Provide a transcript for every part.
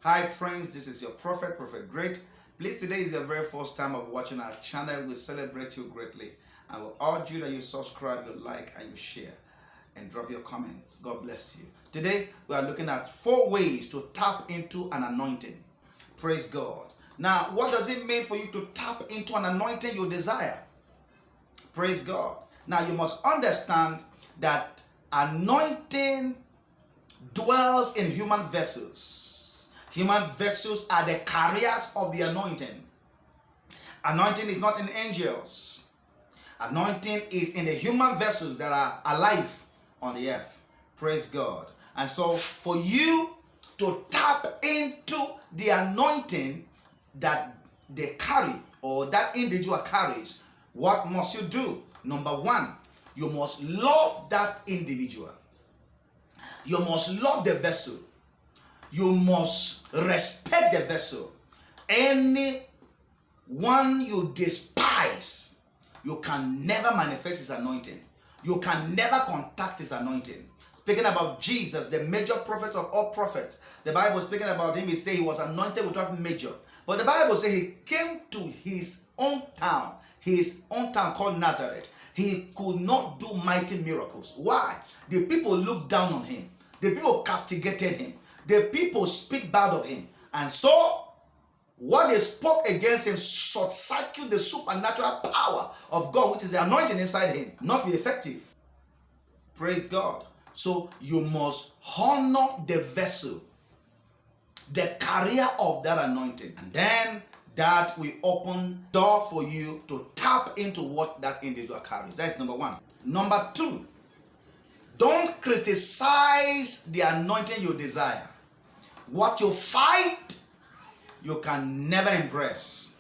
Hi friends, this is your Prophet Great. Please, today is your very first time of watching our channel. We celebrate you greatly. I will urge you that you subscribe, you like, and you share, and drop your comments. God bless you. Today, we are looking at 4 ways to tap into an anointing. Praise God. Now, what does it mean for you to tap into an anointing you desire? Praise God. Now, you must understand that anointing dwells in human vessels. Human vessels are the carriers of the anointing. Anointing is not in angels. Anointing is in the human vessels that are alive on the earth. Praise God. And so for you to tap into the anointing that they carry or that individual carries, what must you do? Number 1, you must love that individual. You must love the vessel. You must respect the vessel. Anyone you despise, you can never manifest his anointing. You can never contact his anointing. Speaking about Jesus, the major prophet of all prophets, the Bible speaking about him, he said he was anointed without measure. But the Bible says he came to his own town called Nazareth. He could not do mighty miracles. Why? The people looked down on him. The people castigated him. The people speak bad of him. And so, what they spoke against him short-circuited the supernatural power of God, which is the anointing inside him, not be effective. Praise God. So, you must honor the vessel, the carrier of that anointing. And then, that will open door for you to tap into what that individual carries. That's number 1. Number 2, don't criticize the anointing you desire. What you fight, you can never embrace.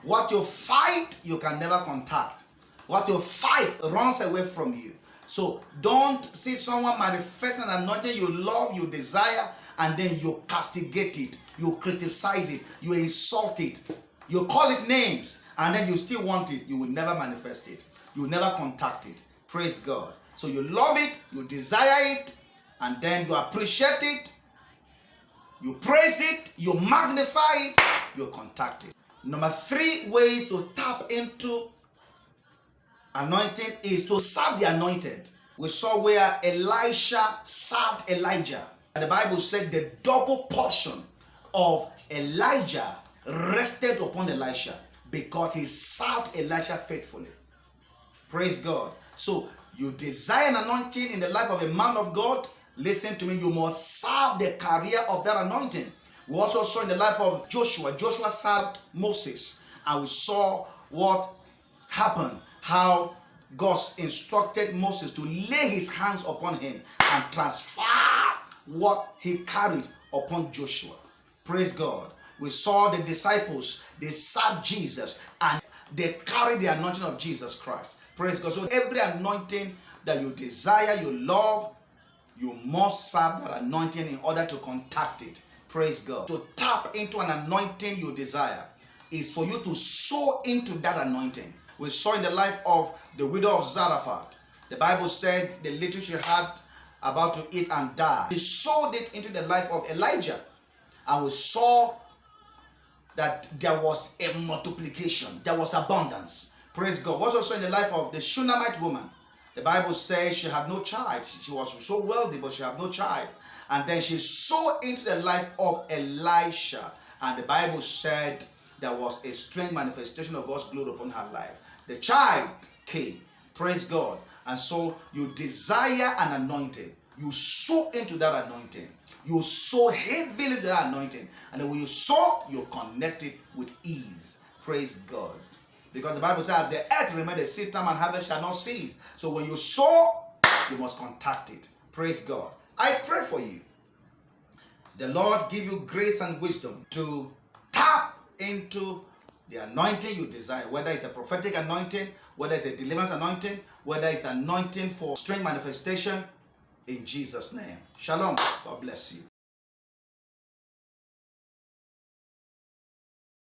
What you fight, you can never contact. What you fight runs away from you. So don't see someone manifest an anointing you love, you desire, and then you castigate it, you criticize it, you insult it, you call it names, and then you still want it. You will never manifest it. You will never contact it. Praise God. So you love it, you desire it, and then you appreciate it, you praise it, you magnify it, you contact it. Number 3 ways to tap into anointing is to serve the anointed. We saw where Elisha served Elijah. The Bible said the double portion of Elijah rested upon Elisha because he served Elisha faithfully. Praise God. So you desire an anointing in the life of a man of God. Listen to me, you must serve the carrier of that anointing. We also saw in the life of Joshua. Joshua served Moses, and we saw what happened, how God instructed Moses to lay his hands upon him and transfer what he carried upon Joshua. Praise God. We saw the disciples, they served Jesus and they carried the anointing of Jesus Christ. Praise God. So every anointing that you desire, you love, you must serve that anointing in order to contact it. Praise God. To tap into an anointing you desire is for you to sow into that anointing. We saw in the life of the widow of Zarephath, the Bible said the little she had about to eat and die, she sowed it into the life of Elijah. And we saw that there was a multiplication, there was abundance. Praise God. What also in the life of the Shunammite woman, the Bible says she had no child. She was so wealthy, but she had no child. And then she sowed into the life of Elisha. And the Bible said there was a strange manifestation of God's glory upon her life. The child came. Praise God. And so you desire an anointing. You sow into that anointing. You sow heavily to that anointing. And then when you sow, you connect it with ease. Praise God. Because the Bible says, the earth remains, the seed time and harvest shall not cease. So when you sow, you must contact it. Praise God. I pray for you. The Lord give you grace and wisdom to tap into the anointing you desire. Whether it's a prophetic anointing, whether it's a deliverance anointing, whether it's anointing for strength manifestation. In Jesus' name. Shalom. God bless you.